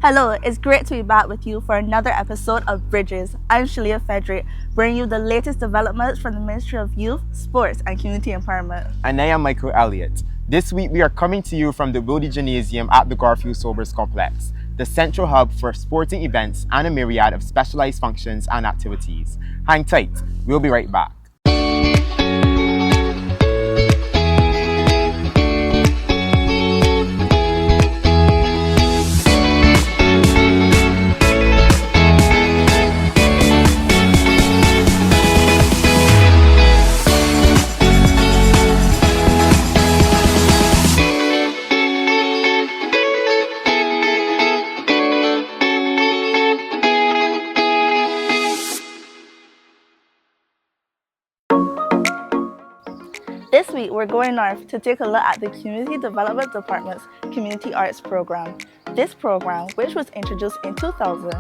Hello, it's great to be back with you for another episode of Bridges. I'm Shalia Frederick, bringing you the latest developments from the Ministry of Youth, Sports and Community Empowerment. And I am Michael Elliott. This week we are coming to you from the Wildy Gymnasium at the Garfield Sobers Complex, the central hub for sporting events and a myriad of specialized functions and activities. Hang tight, we'll be right back. This week, we're going north to take a look at the Community Development Department's Community Arts Program. This program, which was introduced in 2000,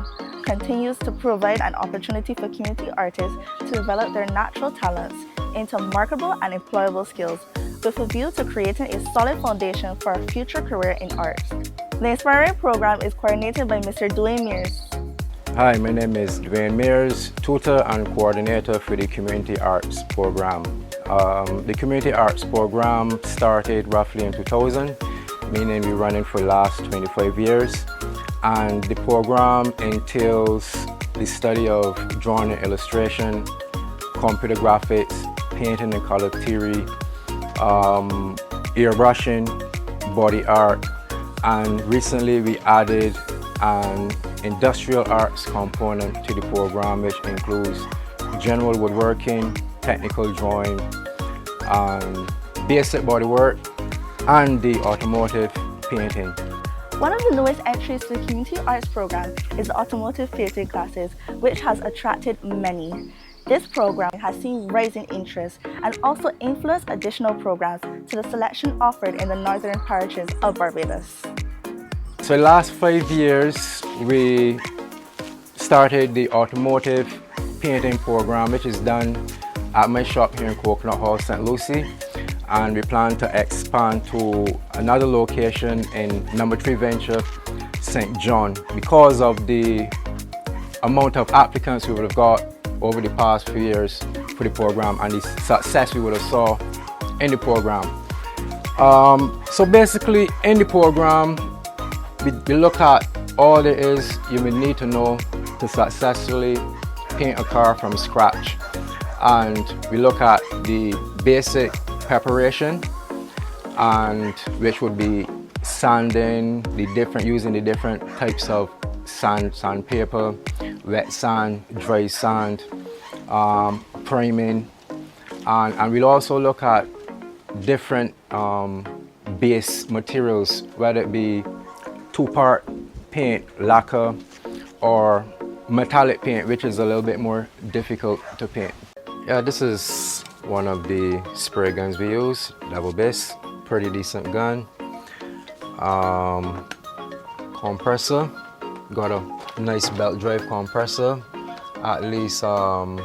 continues to provide an opportunity for community artists to develop their natural talents into marketable and employable skills, with a view to creating a solid foundation for a future career in arts. The Inspiring program is coordinated by Mr. Dwayne Mears. Hi, my name is Dwayne Mears, tutor and coordinator for the Community Arts Program. The Community Arts Program started roughly in 2000, meaning we're running for the last 25 years. And the program entails the study of drawing and illustration, computer graphics, painting and color theory, airbrushing, body art, and recently we added an industrial arts component to the program, which includes general woodworking, technical drawing, and basic bodywork, and the automotive painting. One of the newest entries to the Community Arts Program is the automotive painting classes, which has attracted many. This program has seen rising interest and also influenced additional programs to the selection offered in the northern parishes of Barbados. So the last 5 years, we started the automotive painting program, which is done at my shop here in Coconut Hall, St. Lucie. And we plan to expand to another location in number 3 venture, St. John, because of the amount of applicants we would have got over the past few years for the program and the success we would have saw in the program. So basically in the program, we look at all there is you will need to know to successfully paint a car from scratch. And we look at the basic preparation, and which would be sanding, using the different types of sandpaper, wet sand, dry sand, priming, and we'll also look at different base materials, whether it be two-part paint, lacquer, or metallic paint, which is a little bit more difficult to paint. Yeah, this is one of the spray guns we use, double base, pretty decent gun. Compressor, got a nice belt drive compressor, at least 4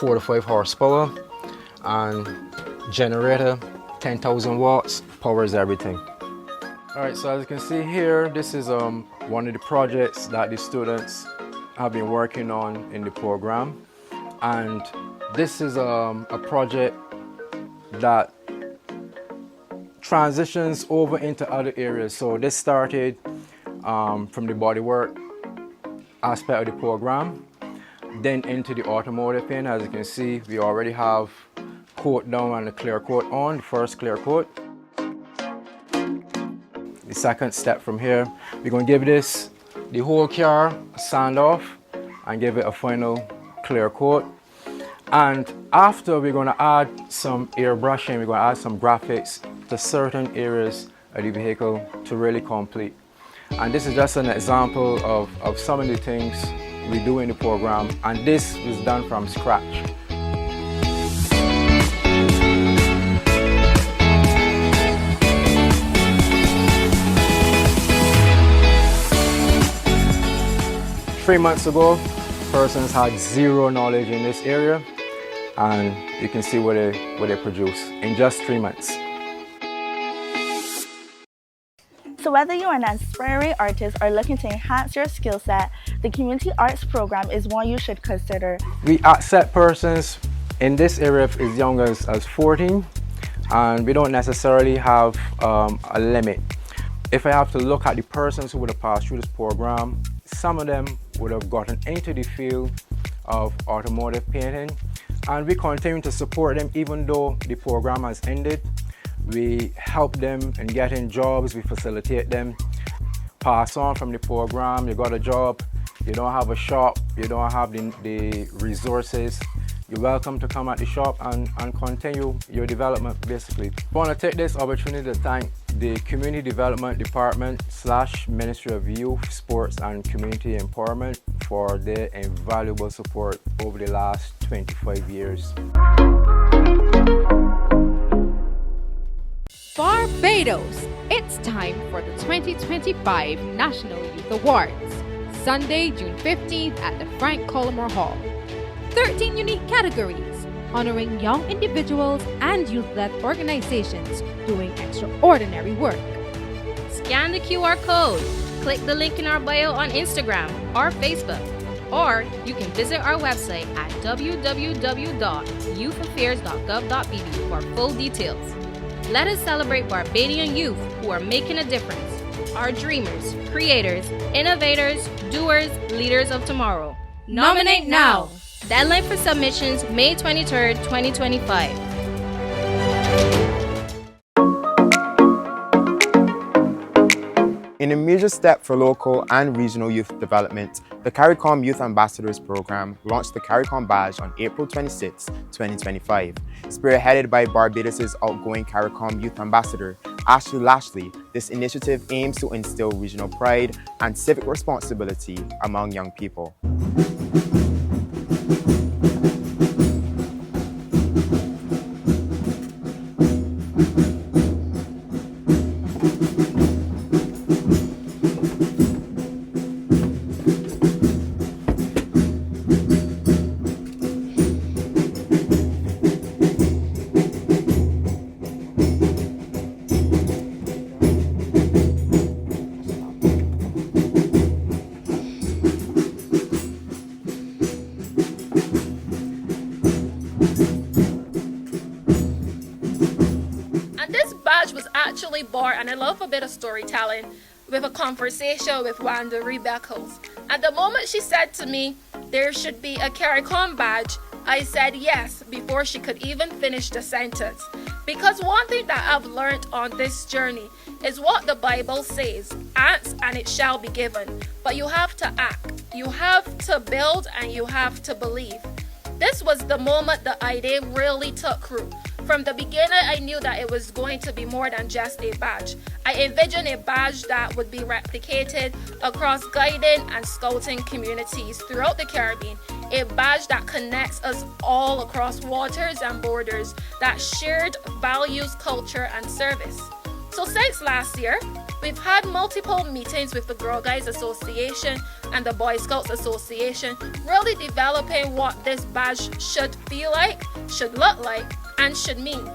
to 5 horsepower, and generator, 10,000 watts, powers everything. Alright, so as you can see here, this is one of the projects that the students have been working on in the program. And this is a project that transitions over into other areas. So this started from the bodywork aspect of the program, then into the automotive paint. As you can see, we already have coat down and the clear coat on, the first clear coat. The second step from here, we're going to give the whole car a sand off and give it a final clear coat. And after, we're going to add some airbrushing, we're going to add some graphics to certain areas of the vehicle to really complete. And this is just an example of some of the things we do in the program, and this was done from scratch. Three months ago, persons had zero knowledge in this area, and you can see what they produce in just 3 months. So whether you are an aspiring artist or looking to enhance your skill set, the Community Arts Program is one you should consider. We accept persons in this area as young as 14, and we don't necessarily have a limit. If I have to look at the persons who would have passed through this program, some of them would have gotten into the field of automotive painting, and we continue to support them even though the program has ended. We help them in getting jobs, we facilitate them, pass on from the program. You got a job, you don't have a shop, you don't have the resources, you're welcome to come at the shop and continue your development basically. I want to take this opportunity to thank the Community Development Department / Ministry of Youth, Sports and Community Empowerment for their invaluable support over the last 25 years. Barbados, it's time for the 2025 National Youth Awards, Sunday, June 15th at the Frank Collymore Hall. 13 unique categories, honoring young individuals and youth-led organizations doing extraordinary work. Scan the QR code, click the link in our bio on Instagram or Facebook, or you can visit our website at www.youthaffairs.gov.bb for full details. Let us celebrate Barbadian youth who are making a difference. Our dreamers, creators, innovators, doers, leaders of tomorrow. Nominate now! Deadline for submissions, May 23rd, 2025. In a major step for local and regional youth development, the CARICOM Youth Ambassadors Program launched the CARICOM Badge on April 26, 2025. Spearheaded by Barbados' outgoing CARICOM Youth Ambassador, Ashley Lashley, this initiative aims to instill regional pride and civic responsibility among young people. Born, and I love a bit of storytelling, with a conversation with one of the Rebecca's. At the moment she said to me, there should be a CARICOM badge, I said yes before she could even finish the sentence. Because one thing that I've learned on this journey is what the Bible says, ask and it shall be given. But you have to act, you have to build, and you have to believe. This was the moment the idea really took root. From the beginning, I knew that it was going to be more than just a badge. I envisioned a badge that would be replicated across guiding and scouting communities throughout the Caribbean. A badge that connects us all across waters and borders, that shared values, culture, and service. So since last year, we've had multiple meetings with the Girl Guides Association and the Boy Scouts Association, really developing what this badge should feel like, should look like, and should mean.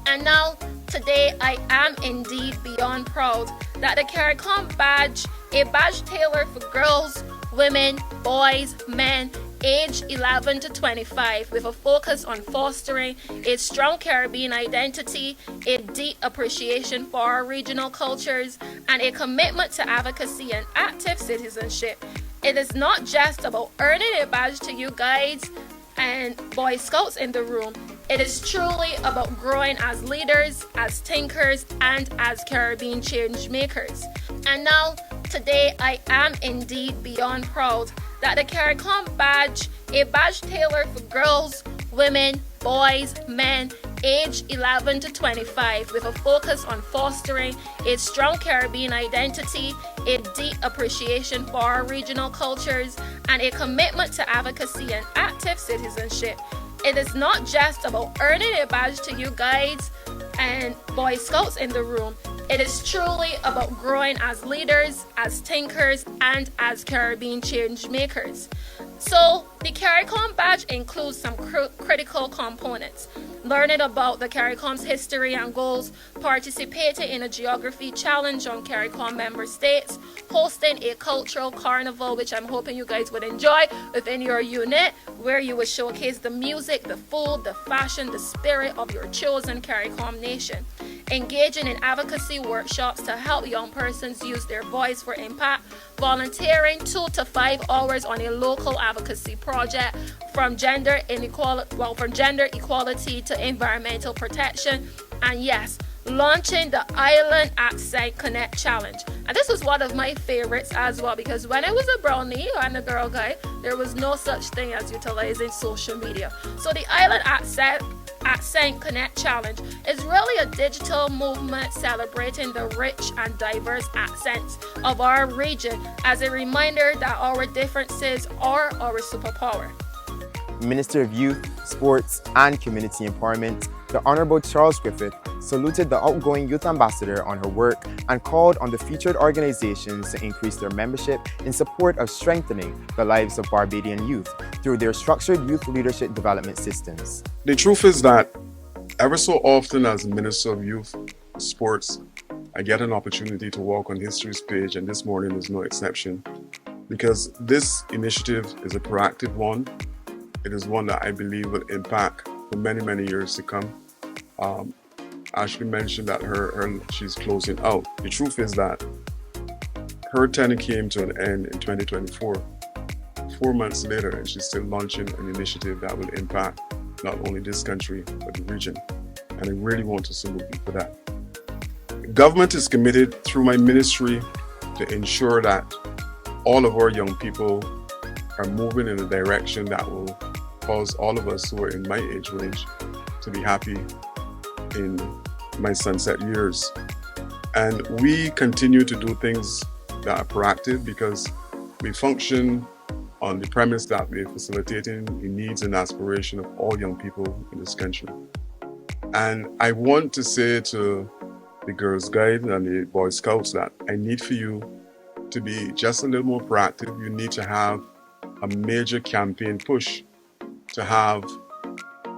And now, today, I am indeed beyond proud that the CARICOM badge, a badge tailored for girls, women, boys, men, age 11 to 25, with a focus on fostering a strong Caribbean identity, a deep appreciation for our regional cultures, and a commitment to advocacy and active citizenship. It is not just about earning a badge to you guides and Boy Scouts in the room. It is truly about growing as leaders, as thinkers, and as Caribbean change makers. And now, today, I am indeed beyond proud that the CARICOM badge, a badge tailored for girls, women, boys, men, age 11 to 25, with a focus on fostering a strong Caribbean identity, a deep appreciation for our regional cultures, and a commitment to advocacy and active citizenship. It is not just about earning a badge to you guides and Boy Scouts in the room. It is truly about growing as leaders, as thinkers, and as Caribbean change makers. So the CARICOM badge includes some critical components: learning about the CARICOM's history and goals, participating in a geography challenge on CARICOM member states, hosting a cultural carnival, which I'm hoping you guys would enjoy within your unit, where you would showcase the music, the food, the fashion, the spirit of your chosen CARICOM nation, engaging in advocacy workshops to help young persons use their voice for impact, volunteering 2 to 5 hours on a local advocacy project from gender equality to environmental protection, and yes, launching the Island Accent Connect Challenge. And this was one of my favorites as well, because when I was a brownie and a girl guide, there was no such thing as utilizing social media. So the Island Accent Connect Challenge is really a digital movement celebrating the rich and diverse accents of our region as a reminder that our differences are our superpower. Minister of Youth, Sports and Community Empowerment, the Honourable Charles Griffith, saluted the outgoing youth ambassador on her work and called on the featured organizations to increase their membership in support of strengthening the lives of Barbadian youth through their structured youth leadership development systems. The truth is that ever so often as Minister of Youth, Sports, I get an opportunity to walk on history's page, and this morning is no exception, because this initiative is a proactive one. It is one that I believe will impact for many, many years to come. Ashley mentioned that she's closing out. The truth is that her tenure came to an end in 2024. 4 months later, and she's still launching an initiative that will impact not only this country, but the region. And I really want to salute you for that. The government is committed through my ministry to ensure that all of our young people are moving in a direction that will cause all of us who are in my age range to be happy in my sunset years. And we continue to do things that are proactive because we function on the premise that we're facilitating the needs and aspiration of all young people in this country. And I want to say to the Girls Guide and the Boy Scouts that I need for you to be just a little more proactive. You need to have a major campaign push to have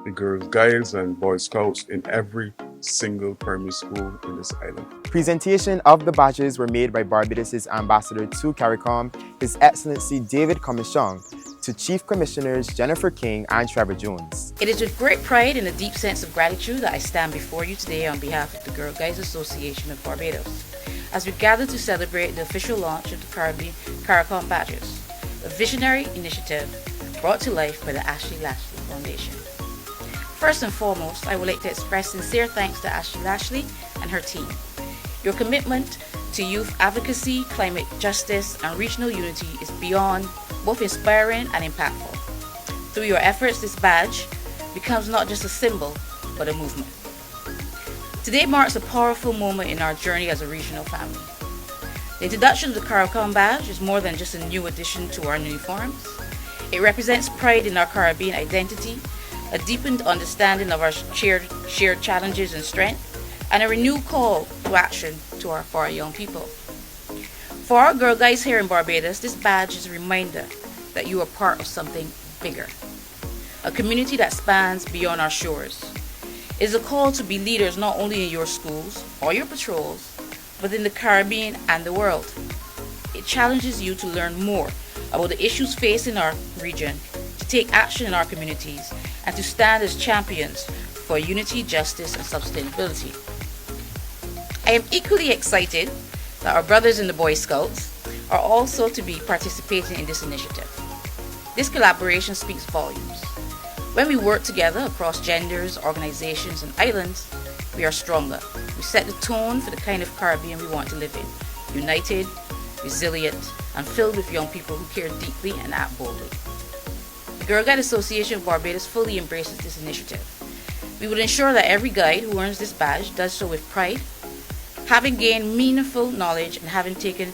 the Girls Guides and Boy Scouts in every single primary school in this island. Presentation of the badges were made by Barbados' ambassador to CARICOM, His Excellency David Commissiong, to Chief Commissioners Jennifer King and Trevor Jones. It is with great pride and a deep sense of gratitude that I stand before you today on behalf of the Girl Guides Association of Barbados, as we gather to celebrate the official launch of the CARICOM badges, a visionary initiative brought to life by the Ashley Lashley Foundation. First and foremost, I would like to express sincere thanks to Ashley Lashley and her team. Your commitment to youth advocacy, climate justice, and regional unity is beyond both inspiring and impactful. Through your efforts, this badge becomes not just a symbol, but a movement. Today marks a powerful moment in our journey as a regional family. The introduction of the CARICOM badge is more than just a new addition to our uniforms. It represents pride in our Caribbean identity, a deepened understanding of our shared challenges and strength, and a renewed call to action for our young people. For our Girl Guides here in Barbados, this badge is a reminder that you are part of something bigger, a community that spans beyond our shores. It is a call to be leaders not only in your schools or your patrols, but in the Caribbean and the world. It challenges you to learn more about the issues faced in our region, to take action in our communities, and to stand as champions for unity, justice, and sustainability. I am equally excited that our brothers in the Boy Scouts are also to be participating in this initiative. This collaboration speaks volumes. When we work together across genders, organizations, and islands, we are stronger. We set the tone for the kind of Caribbean we want to live in: united, resilient, and filled with young people who care deeply and act boldly. The Girl Guide Association of Barbados fully embraces this initiative. We will ensure that every guide who earns this badge does so with pride, having gained meaningful knowledge and having taken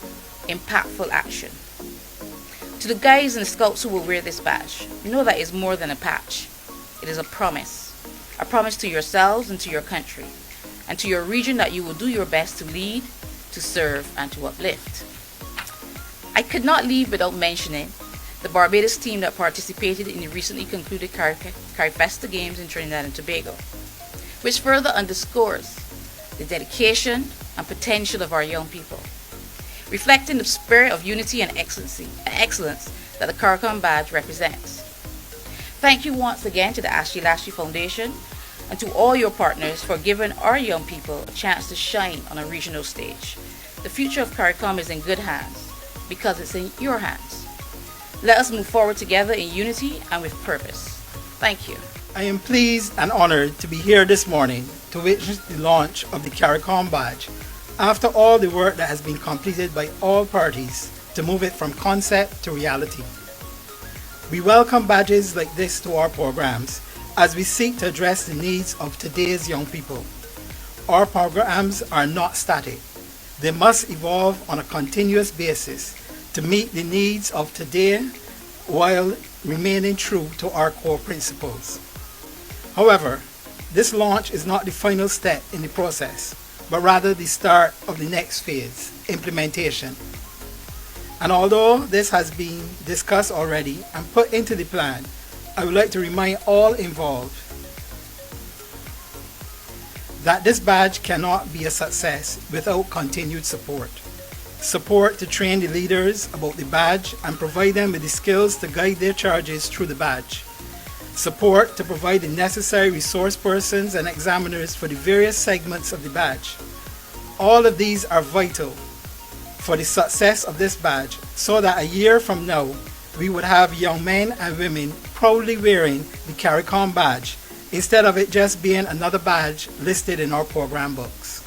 impactful action. To the guides and the scouts who will wear this badge, know that it's more than a patch. It is a promise to yourselves and to your country, and to your region that you will do your best to lead, to serve, and to uplift. I could not leave without mentioning the Barbados team that participated in the recently concluded CariFesta Games in Trinidad and Tobago, which further underscores the dedication and potential of our young people, reflecting the spirit of unity and excellence that the CARICOM badge represents. Thank you once again to the Ashley Lashley Foundation and to all your partners for giving our young people a chance to shine on a regional stage. The future of CARICOM is in good hands because it's in your hands. Let us move forward together in unity and with purpose. Thank you. I am pleased and honored to be here this morning to witness the launch of the CARICOM badge after all the work that has been completed by all parties to move it from concept to reality. We welcome badges like this to our programs as we seek to address the needs of today's young people. Our programs are not static. They must evolve on a continuous basis to meet the needs of today while remaining true to our core principles. However, this launch is not the final step in the process, but rather the start of the next phase, implementation. And although this has been discussed already and put into the plan, I would like to remind all involved that this badge cannot be a success without continued support. Support to train the leaders about the badge and provide them with the skills to guide their charges through the badge. Support to provide the necessary resource persons and examiners for the various segments of the badge. All of these are vital for the success of this badge so that a year from now, we would have young men and women proudly wearing the CARICOM badge instead of it just being another badge listed in our program books.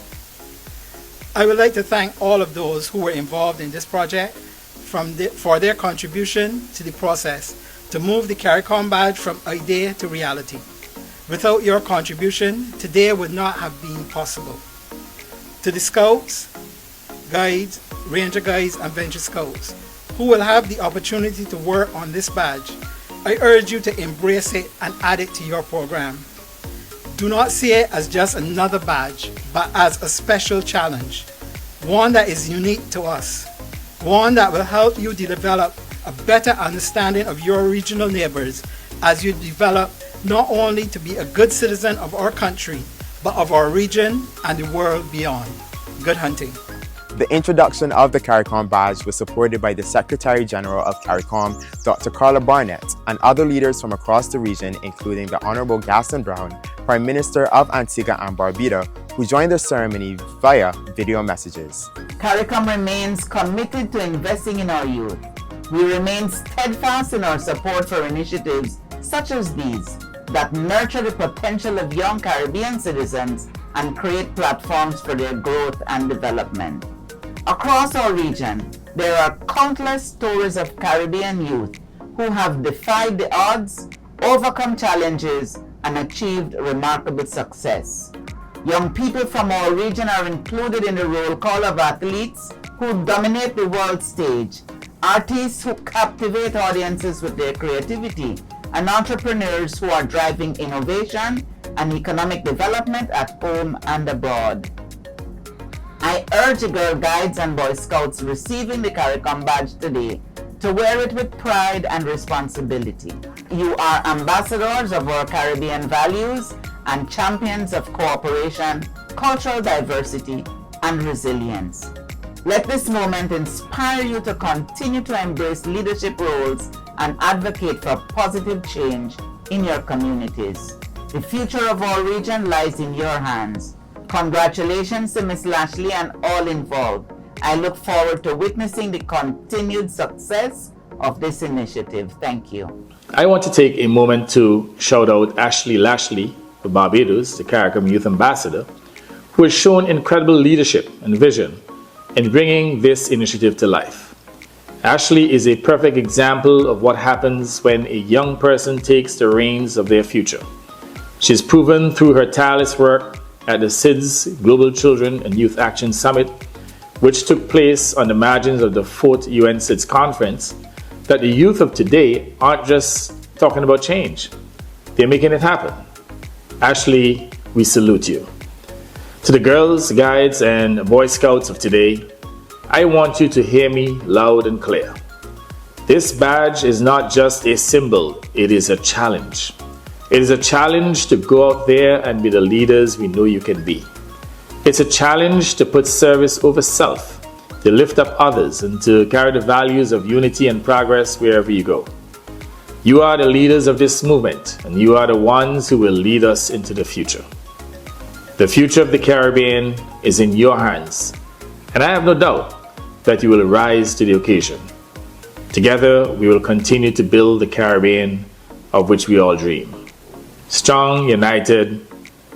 I would like to thank all of those who were involved in this project for their contribution to the process to move the CARICOM badge from idea to reality. Without your contribution, today would not have been possible. To the Scouts, Guides, Ranger Guides and Venture Scouts who will have the opportunity to work on this badge, I urge you to embrace it and add it to your program. Do not see it as just another badge, but as a special challenge, one that is unique to us, one that will help you develop a better understanding of your regional neighbors as you develop not only to be a good citizen of our country, but of our region and the world beyond. Good hunting. The introduction of the CARICOM badge was supported by the Secretary General of CARICOM, Dr. Carla Barnett, and other leaders from across the region, including the Honorable Gaston Brown, Prime Minister of Antigua and Barbuda, who joined the ceremony via video messages. CARICOM remains committed to investing in our youth. We remain steadfast in our support for initiatives such as these that nurture the potential of young Caribbean citizens and create platforms for their growth and development. Across our region, there are countless stories of Caribbean youth who have defied the odds, overcome challenges, and achieved remarkable success. Young people from our region are included in the roll call of athletes who dominate the world stage, artists who captivate audiences with their creativity, and entrepreneurs who are driving innovation and economic development at home and abroad. I urge the Girl Guides and Boy Scouts receiving the CARICOM badge today to wear it with pride and responsibility. You are ambassadors of our Caribbean values and champions of cooperation, cultural diversity, and resilience. Let this moment inspire you to continue to embrace leadership roles and advocate for positive change in your communities. The future of our region lies in your hands. Congratulations to Ms. Lashley and all involved. I look forward to witnessing the continued success of this initiative. Thank you. I want to take a moment to shout out Ashley Lashley of Barbados, the CARICOM Youth Ambassador, who has shown incredible leadership and vision in bringing this initiative to life. Ashley is a perfect example of what happens when a young person takes the reins of their future. She's proven through her tireless work at the SIDS Global Children and Youth Action Summit, which took place on the margins of the 4th UN SIDS Conference, that the youth of today aren't just talking about change. They're making it happen. Ashley, we salute you. To the Girls, Guides, and Boy Scouts of today, I want you to hear me loud and clear. This badge is not just a symbol, it is a challenge. It is a challenge to go out there and be the leaders we know you can be. It's a challenge to put service over self, to lift up others, and to carry the values of unity and progress wherever you go. You are the leaders of this movement, and you are the ones who will lead us into the future. The future of the Caribbean is in your hands, and I have no doubt that you will rise to the occasion. Together, we will continue to build the Caribbean of which we all dream. Strong, united,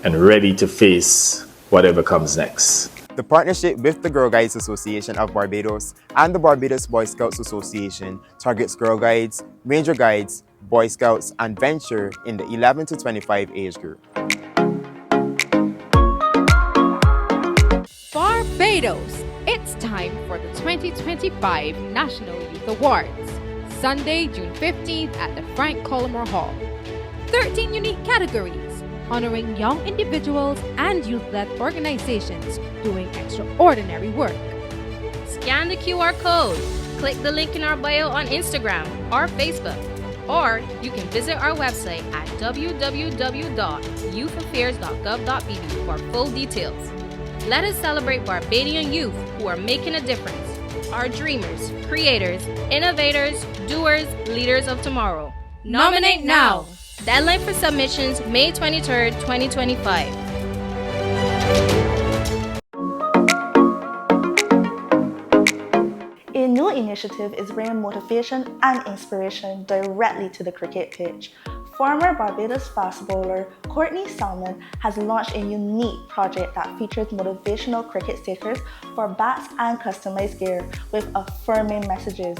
and ready to face whatever comes next. The partnership with the Girl Guides Association of Barbados and the Barbados Boy Scouts Association targets Girl Guides, Ranger Guides, Boy Scouts, and Venture in the 11 to 25 age group. Barbados, it's time for the 2025 National Youth Awards, Sunday, June 15th at the Frank Collymore Hall. 13 unique categories honoring young individuals and youth-led organizations doing extraordinary work. Scan the QR code, click the link in our bio on Instagram or Facebook, or you can visit our website at www.youthaffairs.gov.bb for full details. Let us celebrate Barbadian youth who are making a difference, our dreamers, creators, innovators, doers, leaders of tomorrow. Nominate now! Deadline for submissions May 23rd, 2025. A new initiative is bringing motivation and inspiration directly to the cricket pitch. Former Barbados fast bowler Courtney Salmon has launched a unique project that features motivational cricket stickers for bats and customized gear with affirming messages.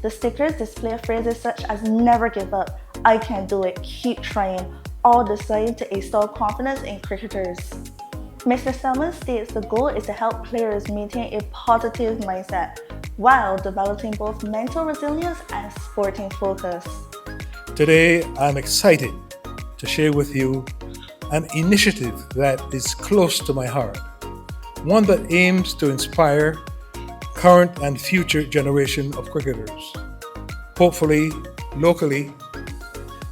The stickers display phrases such as "never give up," "I can do it," "keep trying," all designed to instill confidence in cricketers. Mr. Salmon states the goal is to help players maintain a positive mindset while developing both mental resilience and sporting focus. Today, I'm excited to share with you an initiative that is close to my heart, one that aims to inspire current and future generation of cricketers, hopefully locally,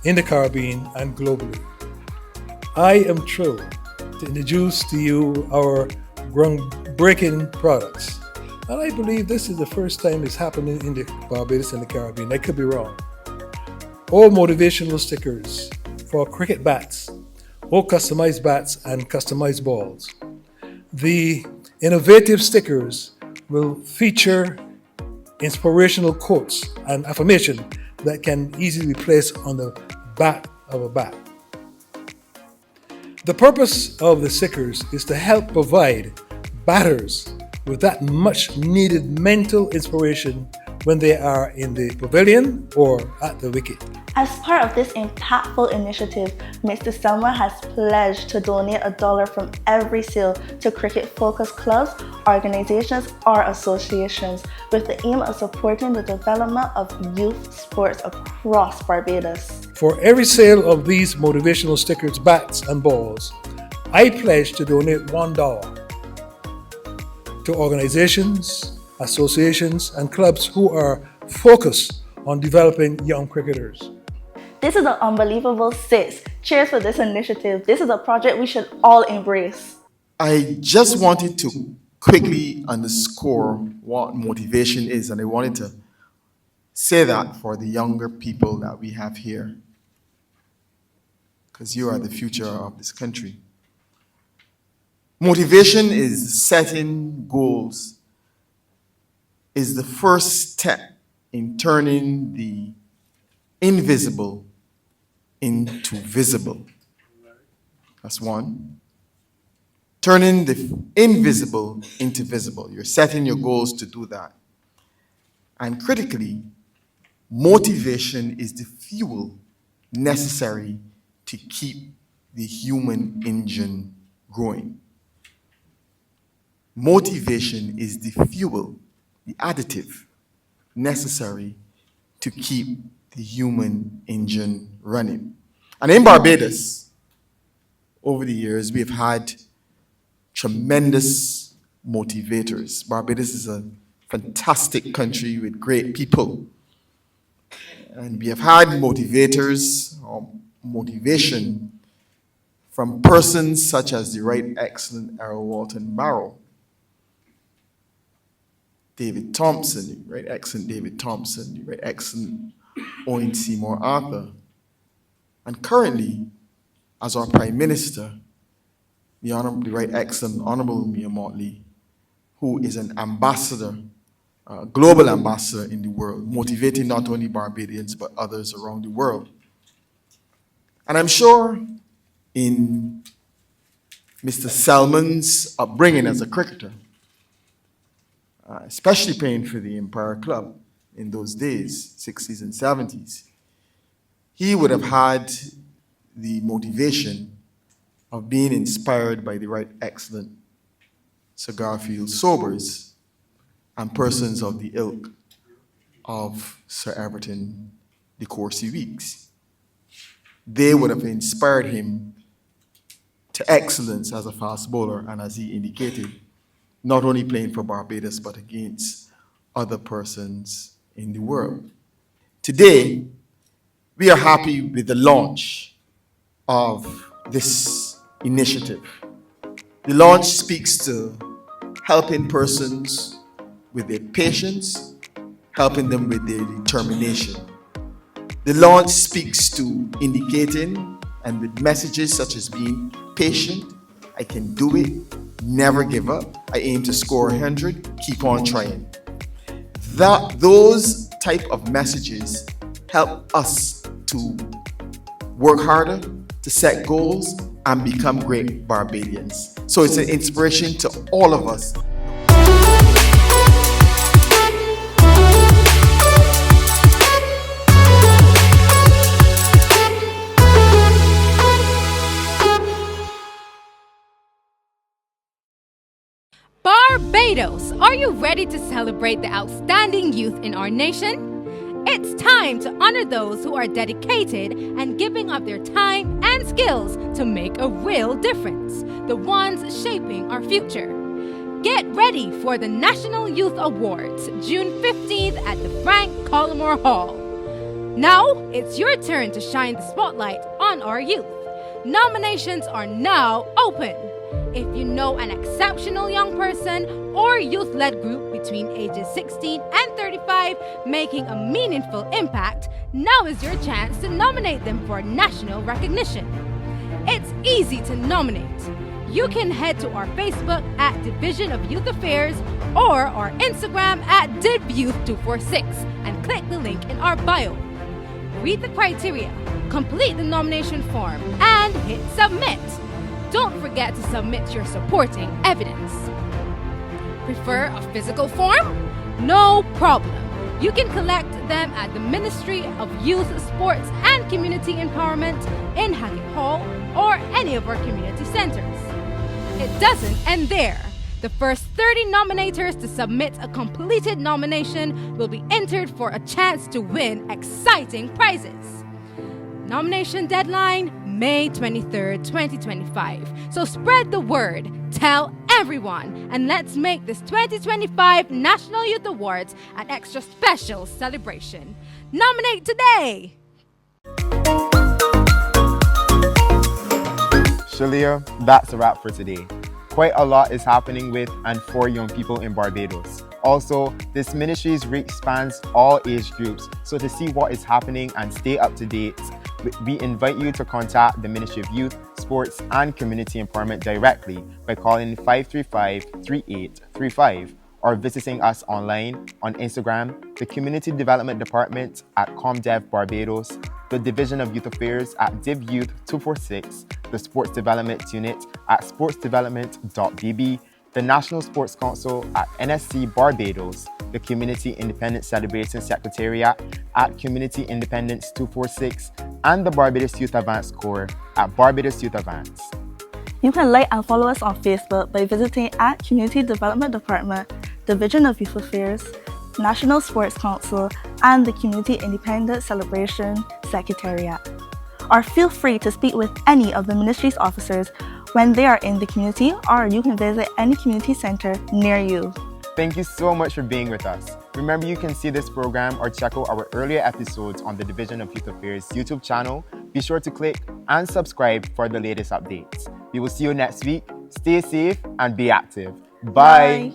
in the Caribbean and globally. I am thrilled to introduce to you our groundbreaking products. And I believe this is the first time it's happening in the Barbados and the Caribbean. I could be wrong. All motivational stickers for cricket bats, all customized bats and customized balls. The innovative stickers will feature inspirational quotes and affirmation that can easily be placed on the back of a bat. The purpose of the stickers is to help provide batters with that much needed mental inspiration when they are in the pavilion or at the wicket. As part of this impactful initiative, Mr. Selma has pledged to donate $1 from every sale to cricket-focused clubs, organizations, or associations with the aim of supporting the development of youth sports across Barbados. For every sale of these motivational stickers, bats, and balls, I pledge to donate $1 to organizations, associations, and clubs who are focused on developing young cricketers. This is an unbelievable 6. Cheers for this initiative. This is a project we should all embrace. I just wanted to quickly underscore what motivation is, and I wanted to say that for the younger people that we have here, because you are the future of this country. Motivation is setting goals, is the first step in turning the invisible into visible. That's one. Turning the invisible into visible. You're setting your goals to do that. And critically, motivation is the fuel necessary to keep the human engine going. Motivation is the fuel, the additive necessary to keep the human engine running. And in Barbados, over the years, we have had tremendous motivators. Barbados is a fantastic country with great people. And we have had motivators or motivation from persons such as the Right Excellent Errol Walton Barrow, David Thompson, the Right Excellent David Thompson, the Right Excellent Owen Seymour Arthur, and currently, as our Prime Minister, the Right Excellent Honorable Mia Motley, who is an ambassador, global ambassador in the world, motivating not only Barbadians but others around the world. And I'm sure in Mr. Selman's upbringing as a cricketer, especially playing for the Empire Club in those days, 60s and 70s, he would have had the motivation of being inspired by the Right Excellent Sir Garfield Sobers and persons of the ilk of Sir Everton de Courcy Weeks. They would have inspired him to excellence as a fast bowler, and as he indicated, not only playing for Barbados, but against other persons in the world. Today, we are happy with the launch of this initiative. The launch speaks to helping persons with their patience, helping them with their determination. The launch speaks to indicating and with messages such as being patient, I can do it, never give up, I aim to score 100, keep on trying. Those type of messages help us to work harder, to set goals, and become great Barbadians. So it's an inspiration to all of us. Barbados, are you ready to celebrate the outstanding youth in our nation? It's time to honor those who are dedicated and giving up their time and skills to make a real difference, the ones shaping our future. Get ready for the National Youth Awards, June 15th at the Frank Collymore Hall. Now, it's your turn to shine the spotlight on our youth. Nominations are now open. If you know an exceptional young person or youth-led group between ages 16 and 35 making a meaningful impact, now is your chance to nominate them for national recognition. It's easy to nominate. You can head to our Facebook at Division of Youth Affairs or our Instagram at DivYouth246 and click the link in our bio. Read the criteria, complete the nomination form, and hit submit. Don't forget to submit your supporting evidence. Prefer a physical form? No problem. You can collect them at the Ministry of Youth, Sports and Community Empowerment in Hackett Hall or any of our community centers. It doesn't end there. The first 30 nominators to submit a completed nomination will be entered for a chance to win exciting prizes. Nomination deadline, May 23rd, 2025. So spread the word, tell everyone, and let's make this 2025 National Youth Awards an extra special celebration. Nominate today! Shalia, that's a wrap for today. Quite a lot is happening with and for young people in Barbados. Also, this ministry's reach spans all age groups, so to see what is happening and stay up to date, we invite you to contact the Ministry of Youth, Sports and Community Empowerment directly by calling 535-3835 or visiting us online on Instagram, the Community Development Department at ComDev Barbados, the Division of Youth Affairs at DivYouth246, the Sports Development Unit at sportsdevelopment.bb, the National Sports Council at NSC Barbados, the Community Independence Celebration Secretariat at Community Independence 246, and the Barbados Youth Advance Corps at Barbados Youth Advance. You can like and follow us on Facebook by visiting at Community Development Department, Division of Youth Affairs, National Sports Council, and the Community Independence Celebration Secretariat. Or feel free to speak with any of the ministry's officers when they are in the community, or you can visit any community center near you. Thank you so much for being with us. Remember, you can see this program or check out our earlier episodes on the Division of Youth Affairs YouTube channel. Be sure to click and subscribe for the latest updates. We will see you next week. Stay safe and be active. Bye.